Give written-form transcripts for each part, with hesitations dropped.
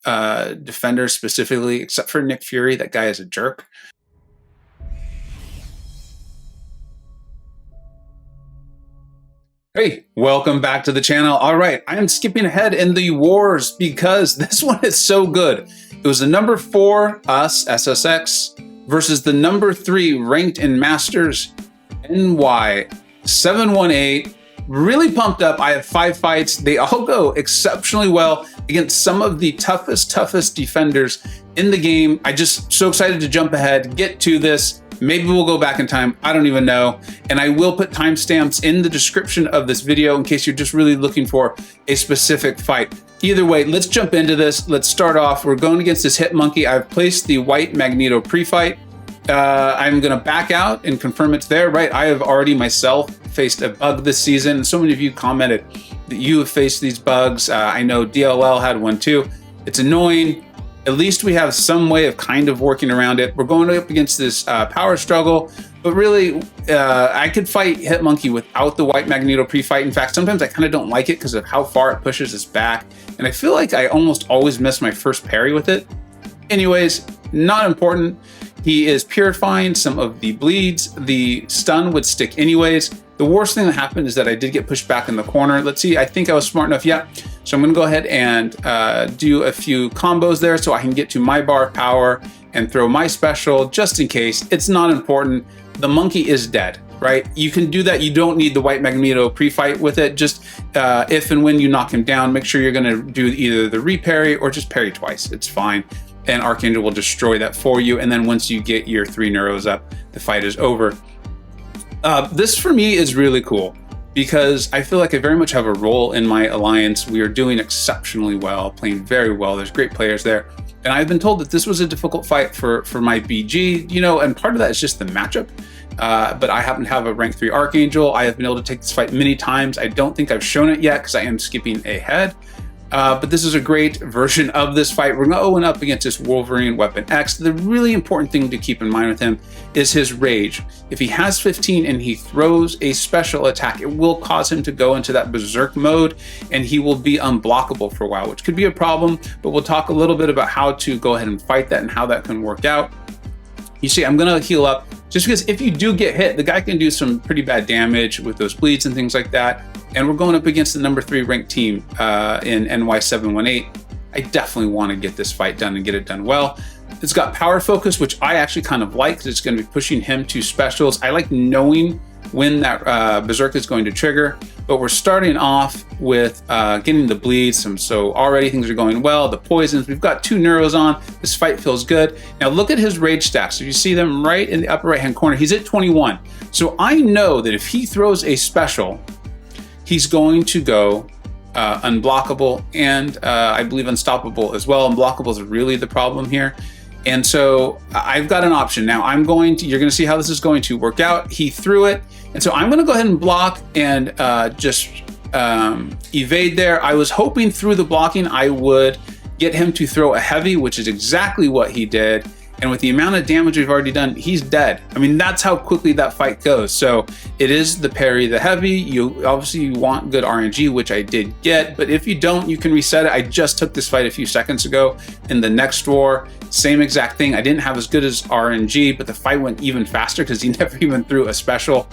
defenders specifically, except for Nick Fury. That guy is a jerk. Hey, welcome back to the channel. All right, I am skipping ahead in the wars because this one is so good. It was the number 4, us, SSX, versus the number 3 ranked in Masters, NY718. Really pumped up. I have 5 fights. They all go exceptionally well against some of the toughest defenders in the game. I just so excited to jump ahead, get to this. Maybe we'll go back in time. I don't even know. And I will put timestamps in the description of this video in case you're just really looking for a specific fight. Either way, let's jump into this. Let's start off. We're going against this Hitmonkey. I've placed the white Magneto pre-fight. I'm going to back out and confirm it's there, right? I have already myself faced a bug this season. So many of you commented that you have faced these bugs. I know DLL had one too. It's annoying. At least we have some way of kind of working around it. We're going up against this power struggle, but really I could fight Hitmonkey without the white Magneto pre-fight. In fact, sometimes I kind of don't like it because of how far it pushes us back. And I feel like I almost always miss my first parry with it. Anyways, not important. He is purifying some of the bleeds. The stun would stick anyways. The worst thing that happened is that I did get pushed back in the corner. Let's see, I think I was smart enough, yeah. So I'm gonna go ahead and do a few combos there so I can get to my bar of power and throw my special just in case. It's not important. The monkey is dead, right? You can do that. You don't need the white Magneto pre-fight with it. Just if and when you knock him down, make sure you're gonna do either the re-parry or just parry twice. It's fine. And Archangel will destroy that for you. And then once you get your 3 neuros up, the fight is over. This for me is really cool because I feel like I very much have a role in my alliance. We are doing exceptionally well, playing very well. There's great players there. And I've been told that this was a difficult fight for my BG, you know, and part of that is just the matchup. But I happen to have a rank 3 Archangel. I have been able to take this fight many times. I don't think I've shown it yet because I am skipping ahead. But this is a great version of this fight. We're going up against this Wolverine Weapon X. The really important thing to keep in mind with him is his rage. If he has 15 and he throws a special attack, it will cause him to go into that berserk mode and he will be unblockable for a while, which could be a problem, but we'll talk a little bit about how to go ahead and fight that and how that can work out. You see, I'm gonna heal up just because if you do get hit, the guy can do some pretty bad damage with those bleeds and things like that. And we're going up against the number 3 ranked team in NY718. I definitely want to get this fight done and get it done well. It's got power focus, which I actually kind of like because it's going to be pushing him to specials. I like knowing when that berserk is going to trigger, but we're starting off with getting the bleeds. So already things are going well. The poisons, we've got 2 neuros on. This fight feels good. Now look at his rage stats. So you see them right in the upper right-hand corner. He's at 21. So I know that if he throws a special, he's going to go unblockable and I believe unstoppable as well. Unblockable is really the problem here. And so I've got an option. Now you're going to see how this is going to work out. He threw it. And so I'm going to go ahead and block and just evade there. I was hoping through the blocking, I would get him to throw a heavy, which is exactly what he did. And with the amount of damage we've already done, he's dead. I mean, that's how quickly that fight goes. So it is the parry, the heavy. You obviously want good RNG, which I did get, but if you don't, you can reset it. I just took this fight a few seconds ago in the next war. Same exact thing. I didn't have as good as RNG, but the fight went even faster because he never even threw a special.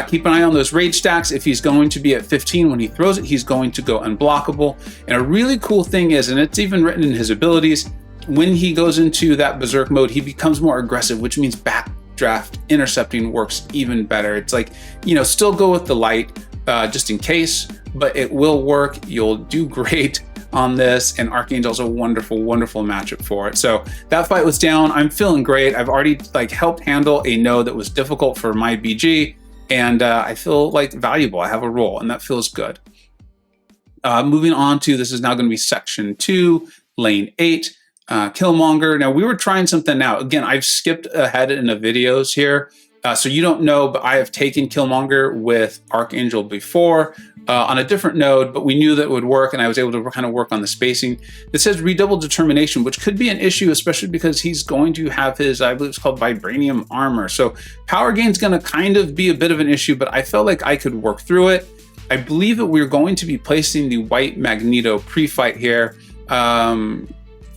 Keep an eye on those rage stacks. If he's going to be at 15 when he throws it, he's going to go unblockable. And a really cool thing is, and it's even written in his abilities, when he goes into that berserk mode, he becomes more aggressive, which means backdraft intercepting works even better. It's like, you know, still go with the light just in case, but it will work. You'll do great on this, and Archangel's a wonderful, wonderful matchup for it. So that fight was down. I'm feeling great. I've already helped handle a node that was difficult for my BG, and I feel like valuable. I have a role, and that feels good. Moving on to, this is now going to be section 2, lane 8. Killmonger. Now we were trying something out. Again, I've skipped ahead in the videos here. So you don't know, but I have taken Killmonger with Archangel before on a different node, but we knew that it would work and I was able to kind of work on the spacing. It says redoubled determination, which could be an issue, especially because he's going to have his, I believe it's called vibranium armor. So power gain is going to kind of be a bit of an issue, but I felt like I could work through it. I believe that we're going to be placing the white Magneto pre-fight here.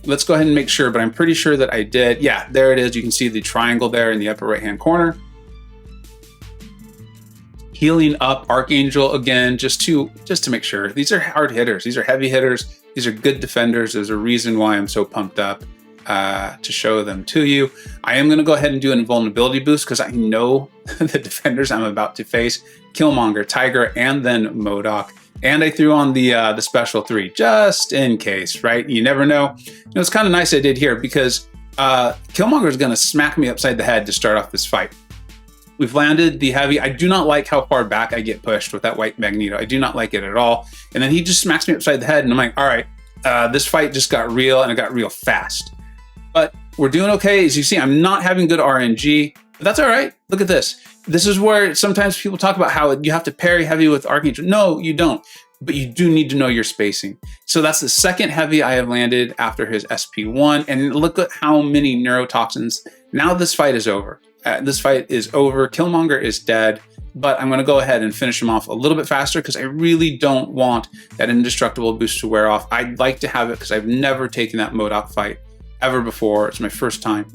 Let's go ahead and make sure, but I'm pretty sure that I did. Yeah, there it is. You can see the triangle there in the upper right-hand corner. Healing up Archangel again, just to make sure. These are hard hitters. These are heavy hitters. These are good defenders. There's a reason why I'm so pumped up to show them to you. I am going to go ahead and do an invulnerability boost because I know the defenders I'm about to face: Killmonger, Tigra, and then Modok. And I threw on the special 3 just in case, right? You never know. It's kind of nice I did here because Killmonger is going to smack me upside the head to start off this fight. We've landed the heavy. I do not like how far back I get pushed with that white Magneto. I do not like it at all. And then he just smacks me upside the head, and I'm like, all right, this fight just got real, and it got real fast. But we're doing okay. As you see, I'm not having good RNG, but that's all right. Look at this. This is where sometimes people talk about how you have to parry heavy with Archangel. No, you don't. But you do need to know your spacing. So that's the second heavy I have landed after his SP1. And look at how many neurotoxins. Now this fight is over. This fight is over. Killmonger is dead. But I'm going to go ahead and finish him off a little bit faster because I really don't want that indestructible boost to wear off. I'd like to have it because I've never taken that Modok fight ever before. It's my first time.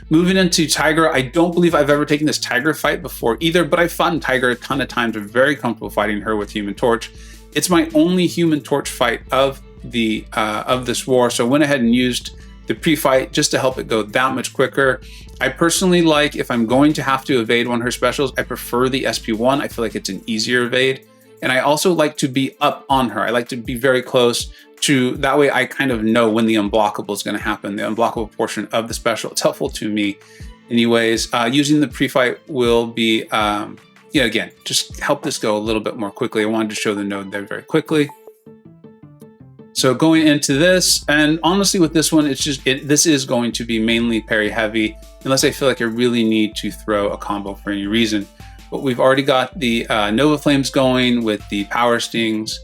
Moving into Tigra, I don't believe I've ever taken this Tigra fight before either, but I've fought in Tigra a ton of times. I'm very comfortable fighting her with Human Torch. It's my only Human Torch fight of this war, so I went ahead and used the pre-fight just to help it go that much quicker. I personally like, if I'm going to have to evade one of her specials, I prefer the SP1. I feel like it's an easier evade. And I also like to be up on her. I like to be very close to, that way I kind of know when the unblockable is going to happen, the unblockable portion of the special. It's helpful to me. Anyways, using the pre-fight will be, again, just help this go a little bit more quickly. I wanted to show the node there very quickly. So going into this, and honestly with this one, this is going to be mainly parry heavy, unless I feel like I really need to throw a combo for any reason. But we've already got the Nova Flames going with the Power Stings,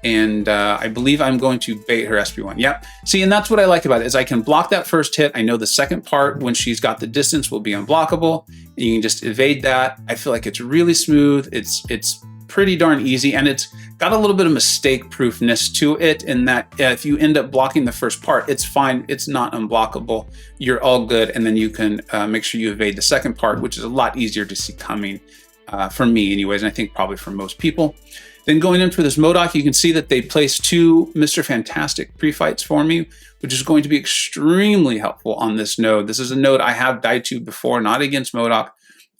and I believe I'm going to bait her SP1. Yep. See, and that's what I like about it, is I can block that first hit. I know the second part, when she's got the distance, will be unblockable. And you can just evade that. I feel like it's really smooth. It's pretty darn easy, and it's got a little bit of mistake proofness to it in that if you end up blocking the first part, it's fine. It's not unblockable. You're all good, and then you can make sure you evade the second part, which is a lot easier to see coming for me anyways, and I think probably for most people. Then going in for this Modok, you can see that they placed 2 Mr. Fantastic pre-fights for me, which is going to be extremely helpful on this node. This is a node I have died to before, not against Modok,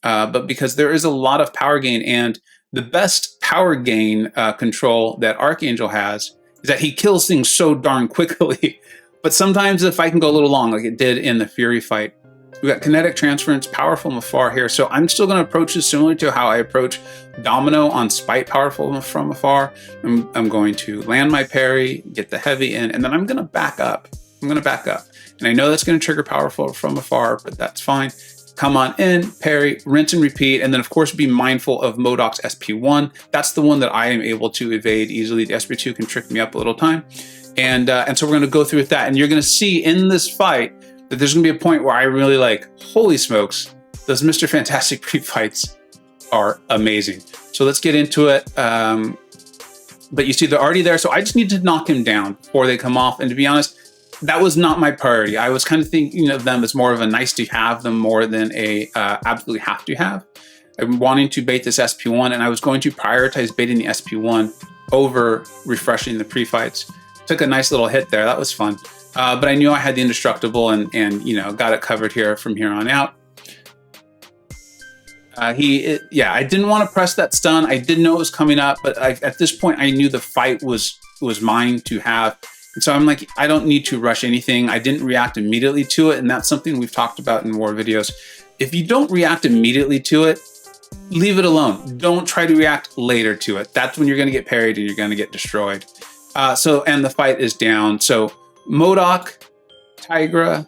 but because there is a lot of power gain, and the best power gain control that Archangel has is that he kills things so darn quickly. But sometimes if I can go a little long, like it did in the Fury fight, we got kinetic transference, power from afar here. So I'm still going to approach this similar to how I approach Domino on Spite, powerful from afar. I'm going to land my parry, get the heavy in, and then I'm going to back up. And I know that's going to trigger powerful from afar, but that's fine. Come on in, parry, rinse and repeat, and then of course be mindful of Modok's SP1. That's the one that I am able to evade easily. The SP2 can trick me up a little time. And so we're going to go through with that. And you're going to see in this fight that there's going to be a point where I really like, holy smokes, those Mr. Fantastic pre-fights are amazing. So let's get into it. But you see they're already there, so I just need to knock him down before they come off. And to be honest, that was not my priority. I was kind of thinking of them as more of a nice to have them more than a absolutely have to have. I'm wanting to bait this SP1, and I was going to prioritize baiting the SP1 over refreshing the pre-fights. Took a nice little hit there. That was fun. But I knew I had the indestructible and got it covered here from here on out. I didn't want to press that stun. I didn't know it was coming up, but at this point I knew the fight was mine to have. And so I'm like, I don't need to rush anything. I didn't react immediately to it, and that's something we've talked about in war videos. If you don't react immediately to it, leave it alone. Don't try to react later to it. That's when you're going to get parried and you're going to get destroyed. And the fight is down. So Modok, Tigra,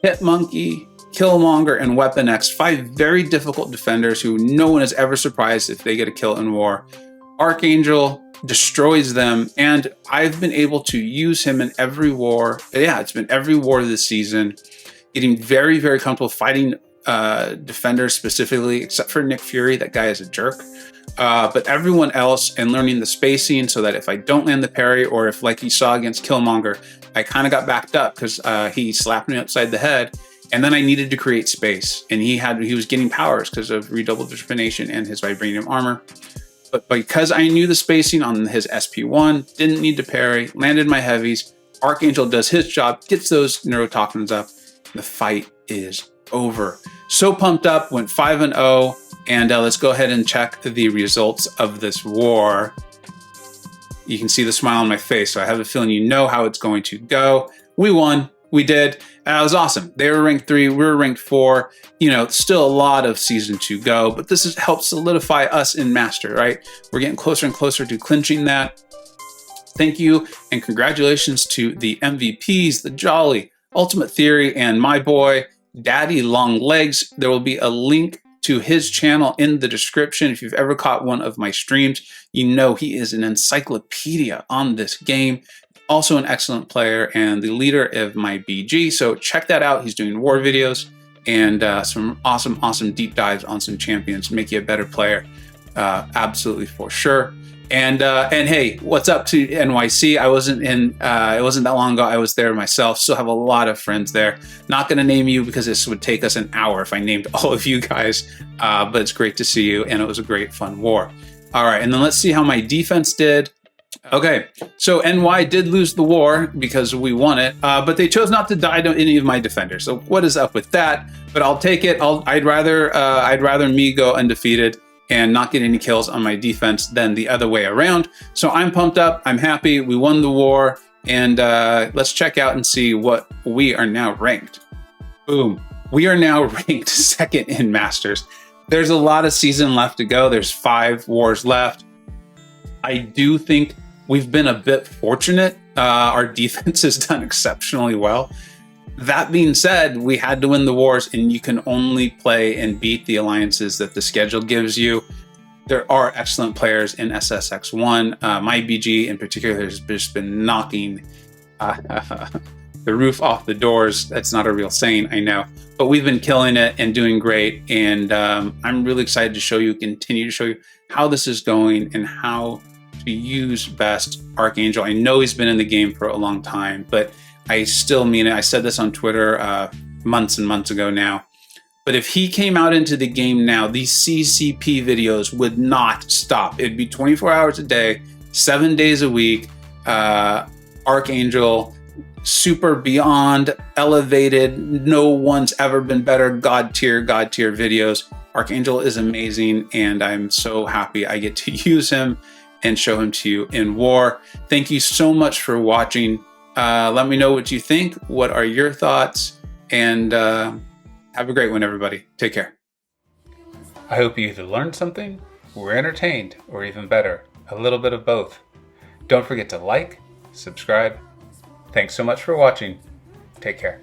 Hitmonkey, Killmonger, and Weapon X, 5 very difficult defenders who no one is ever surprised if they get a kill in war. Archangel destroys them, and I've been able to use him in every war. Yeah, it's been every war this season. Getting very, very comfortable fighting defenders specifically, except for Nick Fury. That guy is a jerk. But everyone else, and learning the spacing so that if I don't land the parry, or if, like you saw against Killmonger, I kind of got backed up because he slapped me upside the head, and then I needed to create space, and he was getting powers because of redoubled determination and his vibranium armor. But because I knew the spacing on his SP1, didn't need to parry, landed my heavies, Archangel does his job, gets those neurotoxins up, the fight is over. So pumped up, went 5-0, and let's go ahead and check the results of this war. You can see the smile on my face, so I have a feeling you know how it's going to go. We won. We did. It was awesome. They were ranked 3, we were ranked 4. You know, still a lot of season to go, but this has helped solidify us in Master, right? We're getting closer and closer to clinching that. Thank you and congratulations to the MVPs, the Jolly, Ultimate Theory, and my boy, Daddy Long Legs. There will be a link to his channel in the description. If you've ever caught one of my streams, you know he is an encyclopedia on this game. Also an excellent player and the leader of my BG. So check that out. He's doing war videos and some awesome deep dives on some champions to make you a better player. Absolutely, for sure. And hey, what's up to NYC? I wasn't in, it wasn't that long ago. I was there myself. Still have a lot of friends there. Not going to name you because this would take us an hour if I named all of you guys. But it's great to see you, and it was a great fun war. All right, and then let's see how my defense did. Okay, so NY did lose the war because we won it, but they chose not to die to any of my defenders. So what is up with that? But I'll take it. I'd rather me go undefeated and not get any kills on my defense than the other way around. So I'm pumped up. I'm happy. We won the war, and let's check out and see what we are now ranked. Boom. We are now ranked 2nd in Masters. There's a lot of season left to go. There's 5 wars left. I do think we've been a bit fortunate. Our defense has done exceptionally well. That being said, we had to win the wars, and you can only play and beat the alliances that the schedule gives you. There are excellent players in SSX1. My BG in particular has just been knocking the roof off the doors. That's not a real saying, I know. But we've been killing it and doing great. And I'm really excited to continue to show you how this is going and how to use best Archangel. I know he's been in the game for a long time, but I still mean it. I said this on Twitter months and months ago now. But if he came out into the game now, these CCP videos would not stop. It'd be 24 hours a day, 7 days a week. Archangel, super beyond elevated. No one's ever been better. God tier videos. Archangel is amazing, and I'm so happy I get to use him and show him to you in war. Thank you so much for watching. Let me know what you think. What are your thoughts? And have a great one, everybody. Take care. I hope you either learned something, were entertained, or even better, a little bit of both. Don't forget to like, subscribe. Thanks so much for watching. Take care.